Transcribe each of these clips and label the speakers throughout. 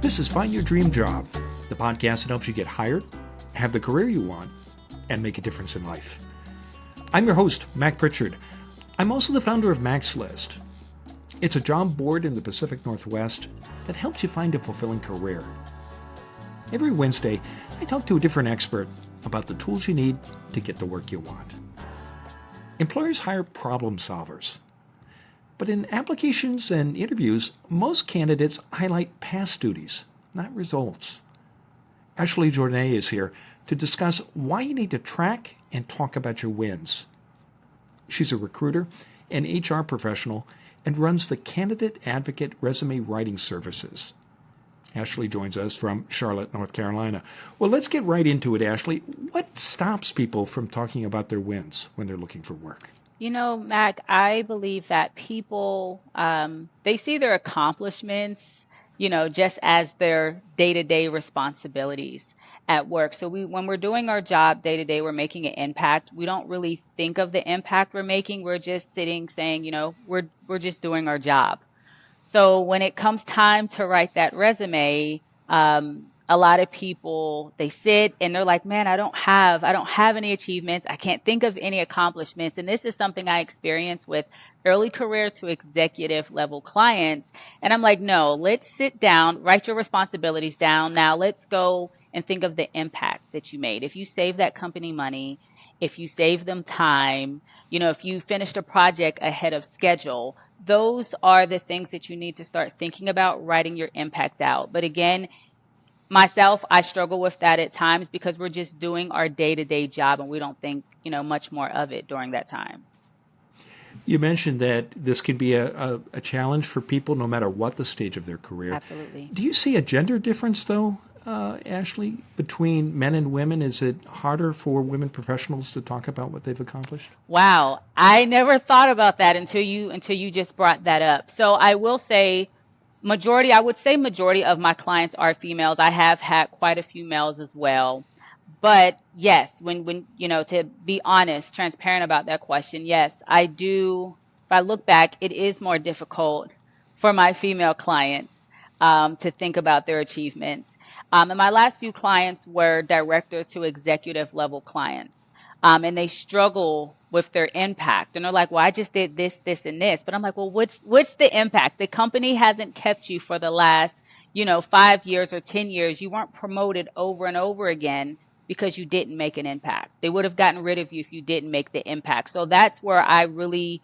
Speaker 1: This is Find Your Dream Job, the podcast that helps you get hired, have the career you want, and make a difference in life. I'm your host, Mac Pritchard. I'm also the founder of Mac's List. It's a job board in the Pacific Northwest that helps you find a fulfilling career. Every Wednesday, I talk to a different expert about the tools you need to get the work you want. Employers hire problem solvers. But in applications and interviews, most candidates highlight past duties, not results. Ashlie Journet is here to discuss why you need to track and talk about your wins. She's a recruiter and HR professional and runs the Candidate Advocate Resume Writing Services. Ashlie joins us from Charlotte, North Carolina. Well, let's get right into it, Ashlie. What stops people from talking about their wins when they're looking for work?
Speaker 2: You know, Mac, I believe that people, they see their accomplishments, just as their day-to-day responsibilities at work. So when we're doing our job day to day, we're making an impact. We don't really think of the impact we're making. We're just sitting saying, we're just doing our job. So when it comes time to write that resume, a lot of people, they sit and they're like, man, I don't have any achievements. I can't think of any accomplishments. And this is something I experience with early career to executive level clients. And I'm like, no, let's sit down, write your responsibilities down. Now let's go and think of the impact that you made. If you save that company money, if you save them time, if you finished a project ahead of schedule, those are the things that you need to start thinking about writing your impact out. But again, myself, I struggle with that at times because we're just doing our day-to-day job and we don't think, much more of it during that time.
Speaker 1: You mentioned that this can be a challenge for people no matter what the stage of their career.
Speaker 2: Absolutely.
Speaker 1: Do you see a gender difference, though, Ashlie, between men and women? Is it harder for women professionals to talk about what they've accomplished?
Speaker 2: Wow. I never thought about that until you just brought that up. So I will say I would say majority of my clients are females. I have had quite a few males as well. But yes, when to be honest, transparent about that question, yes, I do. If I look back, it is more difficult for my female clients to think about their achievements. And my last few clients were director to executive level clients. And they struggle with their impact. And they're like, well, I just did this, this, and this. But I'm like, well, what's the impact? The company hasn't kept you for the last, 5 years or 10 years. You weren't promoted over and over again because you didn't make an impact. They would have gotten rid of you if you didn't make the impact. So that's where I really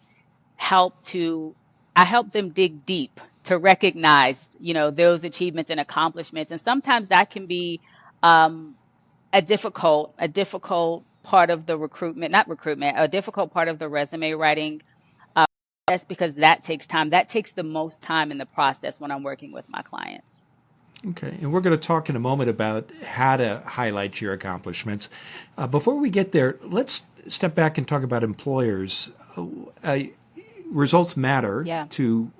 Speaker 2: help them dig deep to recognize, those achievements and accomplishments. And sometimes that can be a difficult part of the a difficult part of the resume writing. That's because that takes time. That takes the most time in the process when I'm working with my clients.
Speaker 1: Okay, and we're going to talk in a moment about how to highlight your accomplishments. Before we get there, let's step back and talk about employers. Results matter to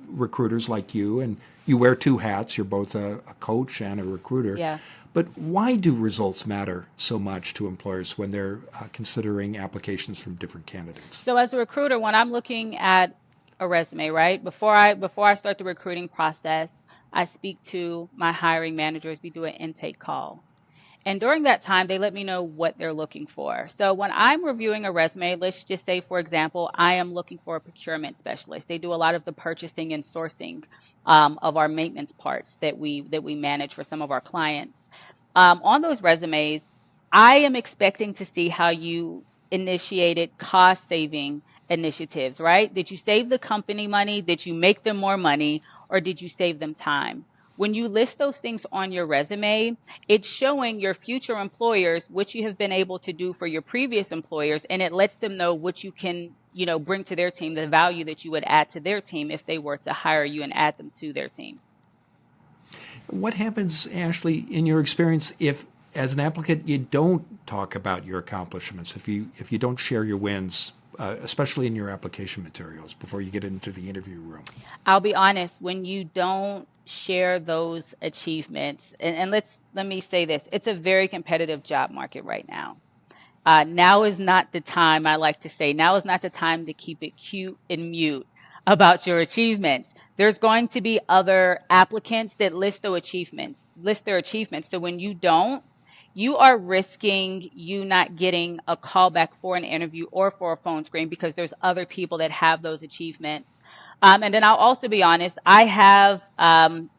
Speaker 1: recruiters like you, and you wear two hats. You're both a coach and a recruiter.
Speaker 2: Yeah.
Speaker 1: But why do results matter so much to employers when they're considering applications from different candidates?
Speaker 2: So as a recruiter, when I'm looking at a resume, right, before I start the recruiting process, I speak to my hiring managers. We do an intake call. And during that time, they let me know what they're looking for. So when I'm reviewing a resume, let's just say, for example, I am looking for a procurement specialist. They do a lot of the purchasing and sourcing of our maintenance parts that we manage for some of our clients. On those resumes, I am expecting to see how you initiated cost saving initiatives, right? Did you save the company money? Did you make them more money? Or did you save them time? When you list those things on your resume, it's showing your future employers what you have been able to do for your previous employers, and it lets them know what you can, bring to their team, the value that you would add to their team if they were to hire you and add them to their team.
Speaker 1: What happens, Ashlie, in your experience, if as an applicant you don't talk about your accomplishments, if you don't share your wins, especially in your application materials before you get into the interview room?
Speaker 2: I'll be honest, when you don't share those achievements, and let me say this, it's a very competitive job market right now. Now is not the time, I like to say, now is not the time to keep it cute and mute about your achievements. There's going to be other applicants that list their achievements. So when you don't, you are risking you not getting a call back for an interview or for a phone screen because there's other people that have those achievements. And then I'll also be honest, I've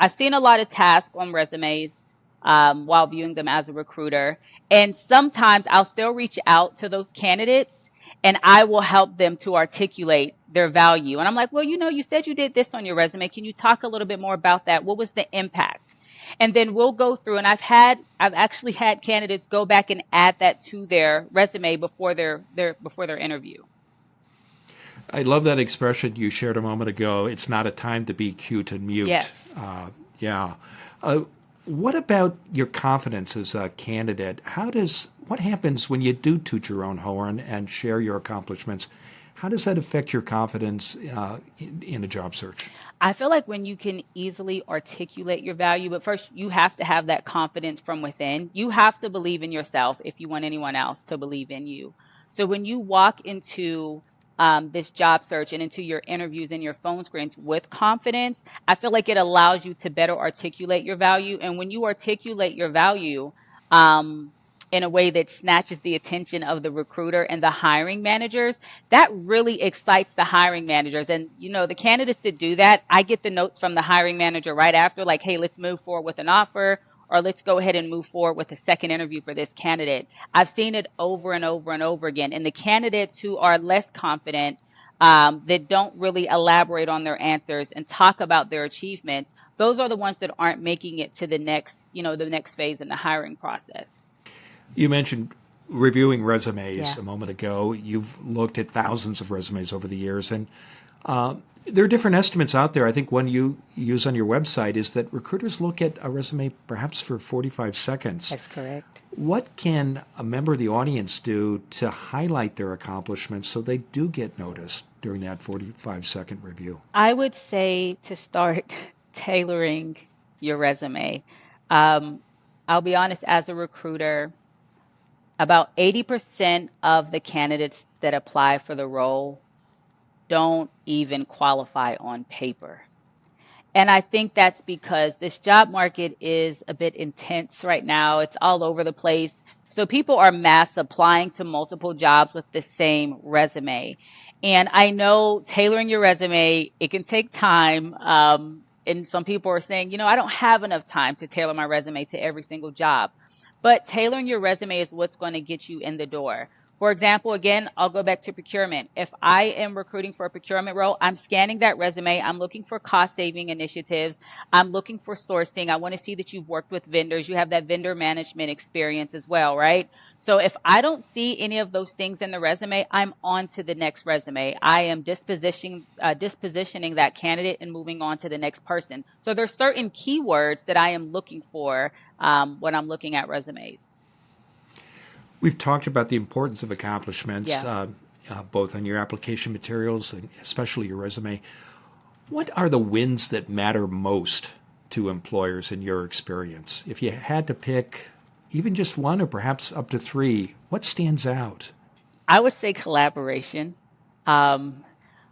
Speaker 2: seen a lot of tasks on resumes while viewing them as a recruiter. And sometimes I'll still reach out to those candidates and I will help them to articulate their value. And I'm like, well, you said you did this on your resume. Can you talk a little bit more about that? What was the impact? And then we'll go through, and I've actually had candidates go back and add that to their resume before their interview.
Speaker 1: I love that expression you shared a moment ago. It's not a time to be cute and mute.
Speaker 2: Yes.
Speaker 1: Yeah. Uh, what about your confidence as a candidate? What happens when you do toot your own horn and share your accomplishments? How does that affect your confidence in a job search?
Speaker 2: I feel like when you can easily articulate your value, but first you have to have that confidence from within. You have to believe in yourself if you want anyone else to believe in you. So when you walk into this job search and into your interviews and your phone screens with confidence, I feel like it allows you to better articulate your value. And when you articulate your value, um, in a way that snatches the attention of the recruiter and the hiring managers, that really excites the hiring managers. And, the candidates that do that, I get the notes from the hiring manager right after, like, hey, let's move forward with an offer, or let's go ahead and move forward with a second interview for this candidate. I've seen it over and over and over again. And the candidates who are less confident, that don't really elaborate on their answers and talk about their achievements, those are the ones that aren't making it to the next phase in the hiring process.
Speaker 1: You mentioned reviewing resumes
Speaker 2: Yeah.
Speaker 1: a moment ago. You've looked at thousands of resumes over the years, and there are different estimates out there. I think one you use on your website is that recruiters look at a resume perhaps for 45 seconds.
Speaker 2: That's correct.
Speaker 1: What can a member of the audience do to highlight their accomplishments so they do get noticed during that 45-second review?
Speaker 2: I would say to start tailoring your resume. Um, I'll be honest, as a recruiter, about 80% of the candidates that apply for the role don't even qualify on paper. And I think that's because this job market is a bit intense right now. It's all over the place. So people are mass applying to multiple jobs with the same resume. And I know tailoring your resume, it can take time. And some people are saying, I don't have enough time to tailor my resume to every single job. But tailoring your resume is what's going to get you in the door. For example, again, I'll go back to procurement. If I am recruiting for a procurement role, I'm scanning that resume. I'm looking for cost saving initiatives. I'm looking for sourcing. I want to see that you've worked with vendors. You have that vendor management experience as well, right? So if I don't see any of those things in the resume, I'm on to the next resume. I am dispositioning that candidate and moving on to the next person. So there's certain keywords that I am looking for when I'm looking at resumes.
Speaker 1: We've talked about the importance of accomplishments,
Speaker 2: Yeah.
Speaker 1: both on your application materials and especially your resume. What are the wins that matter most to employers in your experience? If you had to pick even just one or perhaps up to three, what stands out?
Speaker 2: I would say collaboration. Um,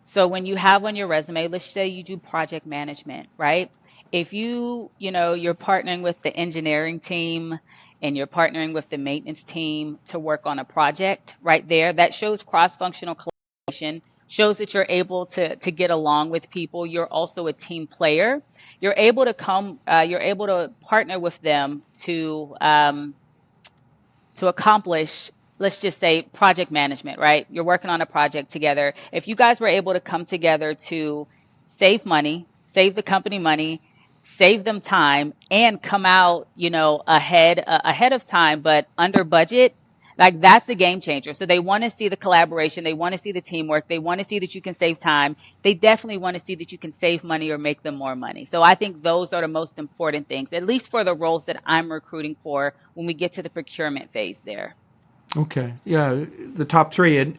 Speaker 2: so when you have on your resume, let's say you do project management, right? If you're partnering with the engineering team and you're partnering with the maintenance team to work on a project right there, that shows cross-functional collaboration, shows that you're able to get along with people. You're also a team player. You're able to partner with them to accomplish, let's just say, project management, right? You're working on a project together. If you guys were able to come together to save money, save the company money, save them time, and come out, ahead of time, but under budget, like that's a game changer. So they want to see the collaboration, they want to see the teamwork, they want to see that you can save time. They definitely want to see that you can save money or make them more money. So I think those are the most important things, at least for the roles that I'm recruiting for when we get to the procurement phase there.
Speaker 1: Okay, yeah, the top three, and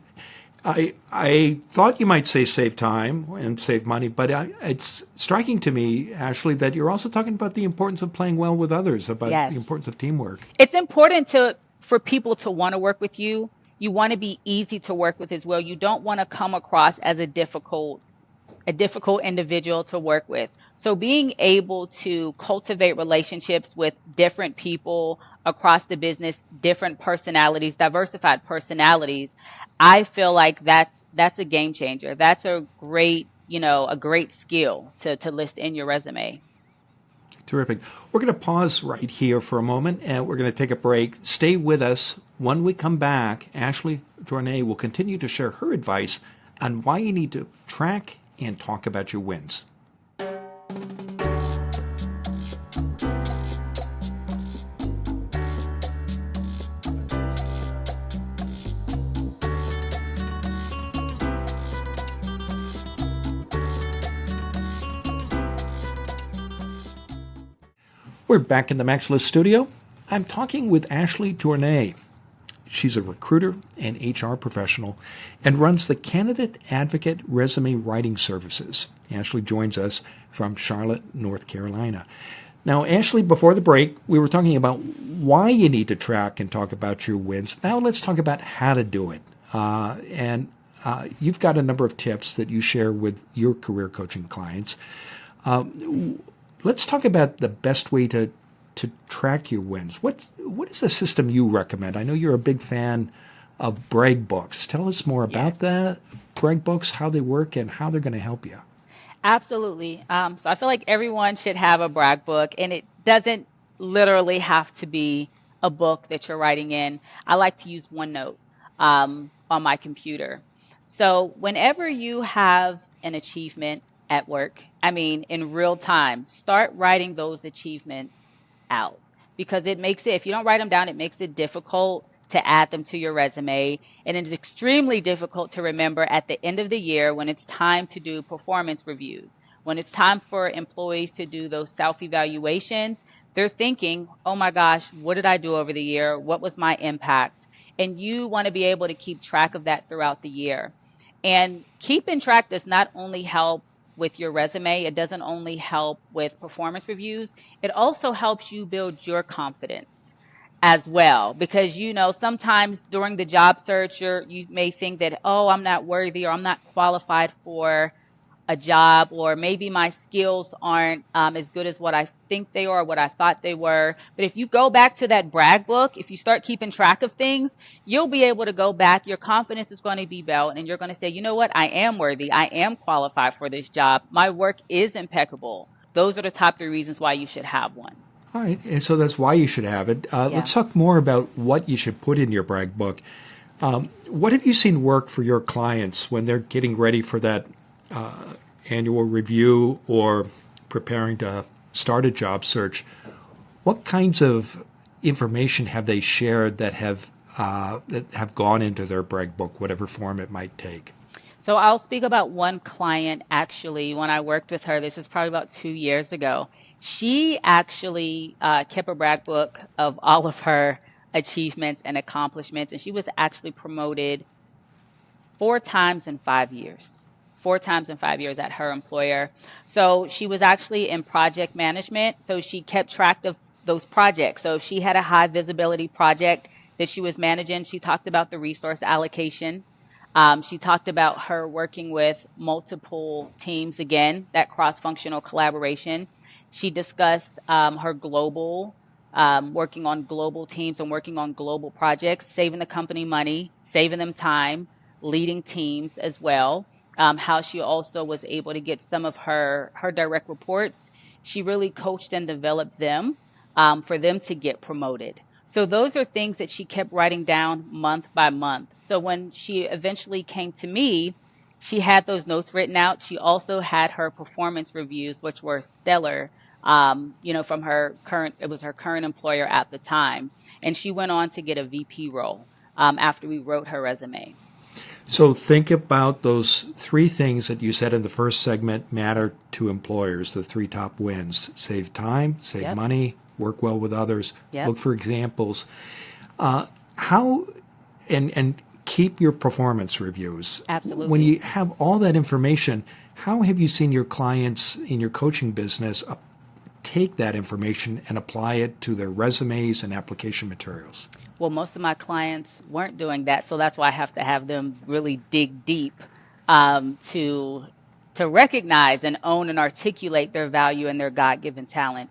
Speaker 1: I thought you might say save time and save money, but it's striking to me, Ashley, that you're also talking about the importance of playing well with others, about the
Speaker 2: Yes.
Speaker 1: importance of teamwork.
Speaker 2: It's important for people to want to work with you. You want to be easy to work with as well. You don't want to come across as a difficult a difficult individual to work with. So being able to cultivate relationships with different people across the business, different personalities, diversified personalities, I feel like that's a game changer. That's a great, a great skill to list in your resume.
Speaker 1: Terrific. We're going to pause right here for a moment and we're going to take a break. Stay with us. When we come back, Ashlie Journet will continue to share her advice on why you need to track and talk about your wins. We're back in the Maxlist studio. I'm talking with Ashlie Journet. She's a recruiter and HR professional and runs the Candidate Advocate Resume Writing Services. Ashlie joins us from Charlotte, North Carolina. Now, Ashlie, before the break, we were talking about why you need to track and talk about your wins. Now let's talk about how to do it. You've got a number of tips that you share with your career coaching clients. Let's talk about the best way to track your wins. What is a system you recommend? I know you're a big fan of brag books. Tell us more about that. Brag books, how they work, and how they're going to help you.
Speaker 2: Absolutely. So I feel like everyone should have a brag book, and it doesn't literally have to be a book that you're writing in. I like to use OneNote on my computer. So whenever you have an achievement at work, I mean, in real time, start writing those achievements out because it makes it, if you don't write them down, it makes it difficult to add them to your resume. And it's extremely difficult to remember at the end of the year when it's time to do performance reviews. When it's time for employees to do those self-evaluations, they're thinking, oh my gosh, what did I do over the year? What was my impact? And you want to be able to keep track of that throughout the year. And keeping track does not only help with your resume, it doesn't only help with performance reviews, it also helps you build your confidence as well. Because, sometimes during the job search, you may think that, oh, I'm not worthy or I'm not qualified for a job, or maybe my skills aren't as good as what I think they are or what I thought they were. But if you go back to that brag book, if you start keeping track of things, you'll be able to go back. Your confidence is going to be built and you're going to say, you know what? I am worthy. I am qualified for this job. My work is impeccable. Those are the top 3 reasons why you should have one.
Speaker 1: All right, and so that's why you should have it. Let's talk more about what you should put in your brag book. What have you seen work for your clients when they're getting ready for that annual review or preparing to start a job search? What kinds of information have they shared that have gone into their brag book, whatever form it might take?
Speaker 2: So I'll speak about one client actually. When I worked with her, this is probably about 2 years ago. She actually kept a brag book of all of her achievements and accomplishments, and she was actually promoted 4 times in 5 years. 4 times in 5 years at her employer. So she was actually in project management. So she kept track of those projects. So if she had a high visibility project that she was managing, she talked about the resource allocation. She talked about her working with multiple teams, again, that cross-functional collaboration. She discussed her global, working on global teams and working on global projects, saving the company money, saving them time, leading teams as well. How she also was able to get some of her direct reports. She really coached and developed them for them to get promoted. So those are things that she kept writing down month by month. So when she eventually came to me, she had those notes written out. She also had her performance reviews, which were stellar, from it was her current employer at the time. And she went on to get a VP role after we wrote her resume.
Speaker 1: So think about those 3 things that you said in the first segment matter to employers, the 3 top wins: save time, save money, work well with others, look for examples. How and keep your performance reviews.
Speaker 2: Absolutely.
Speaker 1: When you have all that information, how have you seen your clients in your coaching business take that information and apply it to their resumes and application materials?
Speaker 2: Well, most of my clients weren't doing that, so that's why I have to have them really dig deep to to recognize and own and articulate their value and their God-given talent.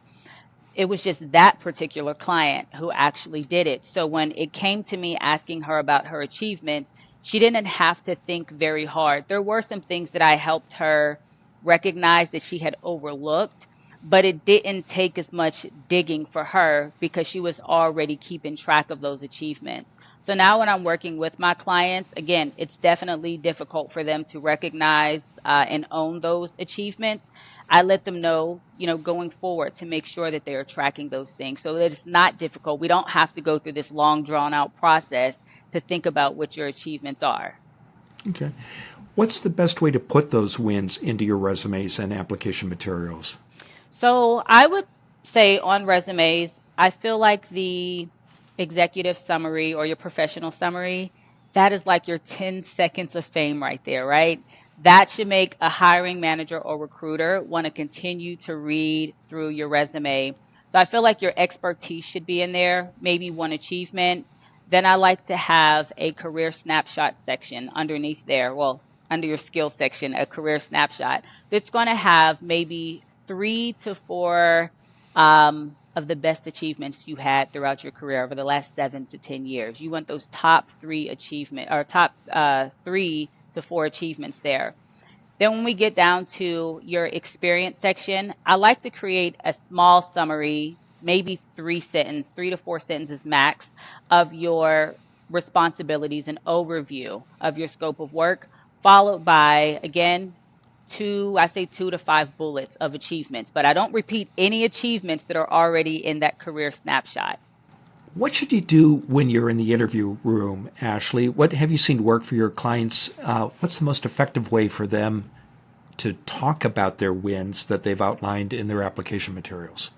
Speaker 2: It was just that particular client who actually did it. So when it came to me asking her about her achievements, she didn't have to think very hard. There were some things that I helped her recognize that she had overlooked, but it didn't take as much digging for her because she was already keeping track of those achievements. So now when I'm working with my clients, again, it's definitely difficult for them to recognize and own those achievements. I let them know, going forward to make sure that they are tracking those things so that it's not difficult. We don't have to go through this long drawn out process to think about what your achievements are.
Speaker 1: Okay. What's the best way to put those wins into your resumes and application materials?
Speaker 2: So I would say on resumes, I feel like the executive summary or your professional summary, that is like your 10 seconds of fame right there, right? That should make a hiring manager or recruiter want to continue to read through your resume. So I feel like your expertise should be in there, maybe one achievement. Then I like to have a career snapshot section underneath there. Well, under your skill section, a career snapshot that's going to have maybe 3 to 4 of the best achievements you had throughout your career over the last 7 to 10 years. You want those top 3 achievement or top 3 to 4 achievements there. Then when we get down to your experience section, I like to create a small summary, maybe 3 to 4 sentences max, of your responsibilities and overview of your scope of work, followed by, again, I say 2 to 5 bullets of achievements, but I don't repeat any achievements that are already in that career snapshot.
Speaker 1: What should you do when you're in the interview room, Ashlie? What have you seen work for your clients? What's the most effective way for them to talk about their wins that they've outlined in their application materials?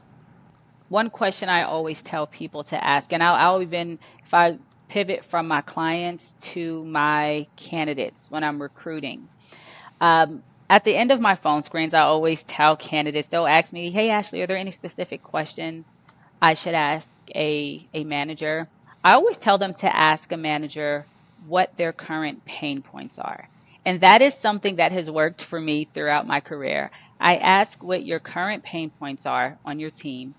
Speaker 2: One question I always tell people to ask, and I'll even, if I pivot from my clients to my candidates when I'm recruiting, at the end of my phone screens, I always tell candidates, they'll ask me, hey, Ashlie, are there any specific questions I should ask a manager? I always tell them to ask a manager what their current pain points are. And that is something that has worked for me throughout my career. I ask what your current pain points are on your team,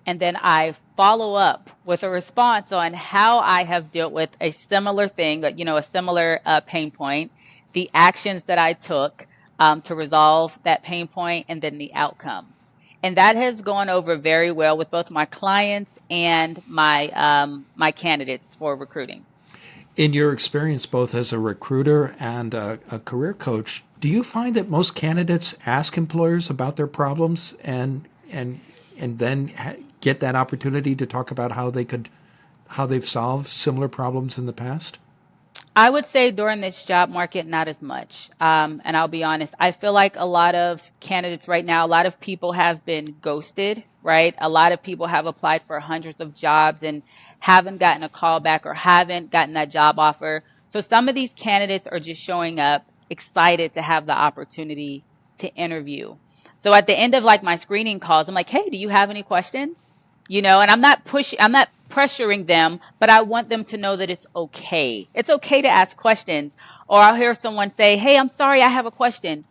Speaker 2: and then I follow up with a response on how I have dealt with a similar thing, a similar pain point, the actions that I took to resolve that pain point, and then the outcome. And that has gone over very well with both my clients and my candidates for recruiting.
Speaker 1: In your experience, both as a recruiter and a career coach, do you find that most candidates ask employers about their problems and then get that opportunity to talk about how they've solved similar problems in the past?
Speaker 2: I would say during this job market, not as much. And I'll be honest, I feel like a lot of candidates right now, a lot of people have been ghosted, right? A lot of people have applied for hundreds of jobs and haven't gotten a call back or haven't gotten that job offer. So some of these candidates are just showing up excited to have the opportunity to interview. So at the end of like my screening calls, I'm like, hey, do you have any questions? And I'm not pressuring them, but I want them to know that it's okay. It's okay to ask questions. Or I'll hear someone say, hey, I'm sorry, I have a question.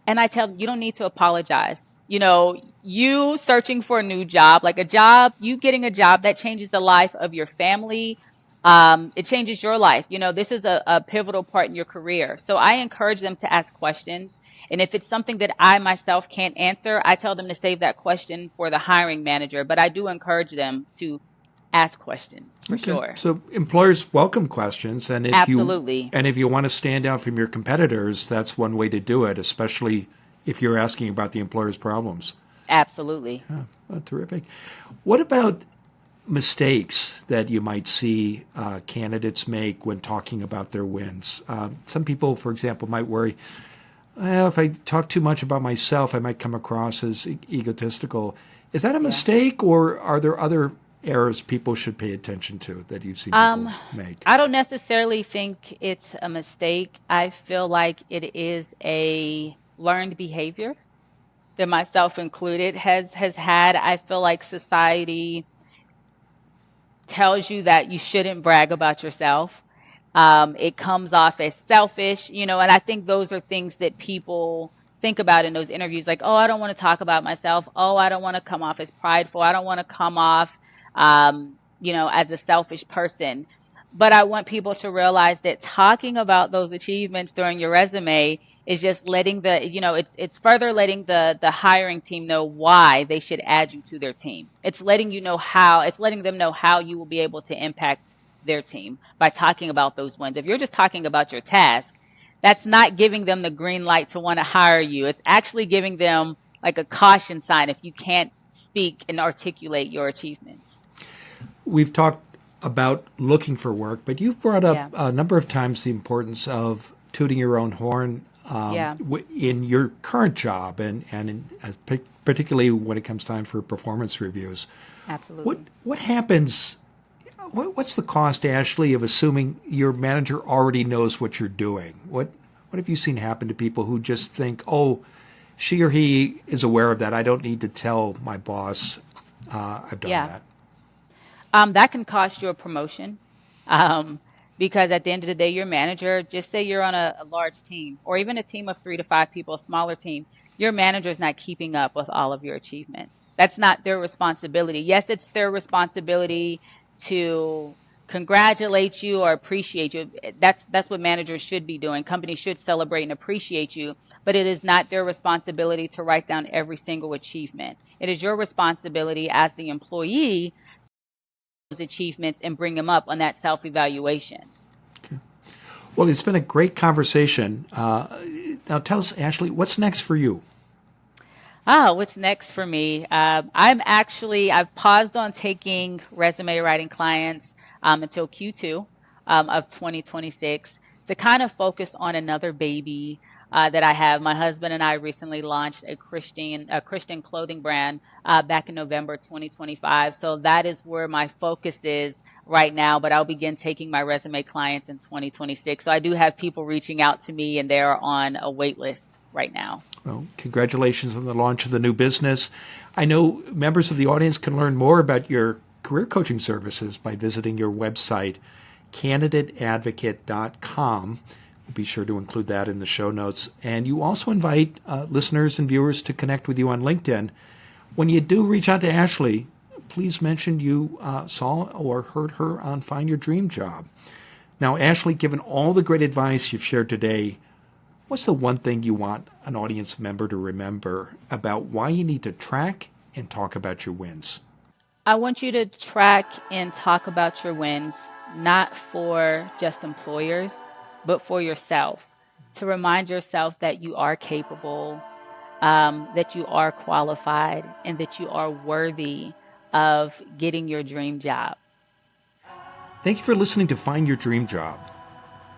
Speaker 2: And I tell them, you don't need to apologize. You searching for a new job, like you getting a job that changes the life of your family. It changes your life. This is a pivotal part in your career. So I encourage them to ask questions. And if it's something that I myself can't answer, I tell them to save that question for the hiring manager. But I do encourage them to ask questions for
Speaker 1: Okay.
Speaker 2: sure.
Speaker 1: So employers welcome questions, and
Speaker 2: Absolutely.
Speaker 1: if you want to stand out from your competitors, that's one way to do it, especially if you're asking about the employer's problems.
Speaker 2: Absolutely.
Speaker 1: Terrific. What about mistakes that you might see candidates make when talking about their wins? Some people, for example, might worry, well, if I talk too much about myself, I might come across as egotistical. Is that a mistake, or are there other errors people should pay attention to that you've seen people make?
Speaker 2: I don't necessarily think it's a mistake. I feel like it is a learned behavior that myself included has had. I feel like society tells you that you shouldn't brag about yourself. It comes off as selfish, and I think those are things that people think about in those interviews, like, oh, I don't want to talk about myself. Oh, I don't want to come off as prideful. I don't want to come off, as a selfish person. But I want people to realize that talking about those achievements during your resume is just letting it's further letting the hiring team know why they should add you to their team. It's letting them know how you will be able to impact their team by talking about those wins. If you're just talking about your task, that's not giving them the green light to want to hire you. It's actually giving them like a caution sign if you can't speak and articulate your achievements.
Speaker 1: We've talked about looking for work, but you've brought up
Speaker 2: Yeah.
Speaker 1: a number of times the importance of tooting your own horn
Speaker 2: Yeah.
Speaker 1: in your current job, particularly when it comes time for performance reviews.
Speaker 2: Absolutely.
Speaker 1: What happens? What's the cost, Ashlie, of assuming your manager already knows what you're doing? What have you seen happen to people who just think, oh, she or he is aware of that. I don't need to tell my boss I've done
Speaker 2: Yeah.
Speaker 1: that.
Speaker 2: That can cost you a promotion. Because at the end of the day, your manager, just say you're on a large team or even a team of 3 to 5 people, a smaller team, your manager is not keeping up with all of your achievements. That's not their responsibility. Yes, it's their responsibility to congratulate you or appreciate you. That's what managers should be doing. Companies should celebrate and appreciate you, but it is not their responsibility to write down every single achievement. It is your responsibility as the employee those achievements and bring them up on that self-evaluation.
Speaker 1: Well, it's been a great conversation. Now tell us, Ashlie, what's next for you?
Speaker 2: What's next for me? I've paused on taking resume writing clients until Q2 of 2026 to kind of focus on another baby that I have. My husband and I recently launched a Christian clothing brand back in November 2025. So that is where my focus is right now, but I'll begin taking my resume clients in 2026. So I do have people reaching out to me and they're on a wait list right now.
Speaker 1: Well, congratulations on the launch of the new business. I know members of the audience can learn more about your career coaching services by visiting your website, candidateadvocate.com. We'll be sure to include that in the show notes. And you also invite listeners and viewers to connect with you on LinkedIn. When you do reach out to Ashlie, please mention you saw or heard her on Find Your Dream Job. Now, Ashlie, given all the great advice you've shared today, what's the one thing you want an audience member to remember about why you need to track and talk about your wins?
Speaker 2: I want you to track and talk about your wins, not for just employers, but for yourself, to remind yourself that you are capable, that you are qualified, and that you are worthy of getting your dream job.
Speaker 1: Thank you for listening to Find Your Dream Job.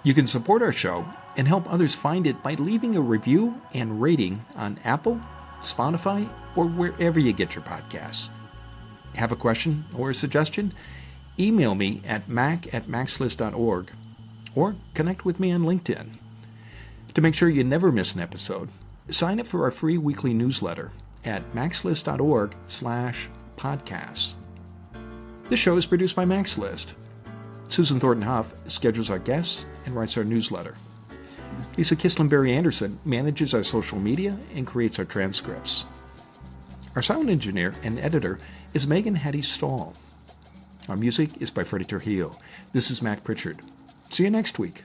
Speaker 1: You can support our show and help others find it by leaving a review and rating on Apple, Spotify, or wherever you get your podcasts. Have a question or a suggestion? Email me at mac@maxlist.org or connect with me on LinkedIn. To make sure you never miss an episode, sign up for our free weekly newsletter at maxlist.org/podcasts. This show is produced by MaxList. Susan Thornton Huff schedules our guests and writes our newsletter. Lisa Kislenberry Anderson manages our social media and creates our transcripts. Our sound engineer and editor is Megan Hattie Stahl. Our music is by Freddie Trujillo. This is Mac Pritchard. See you next week.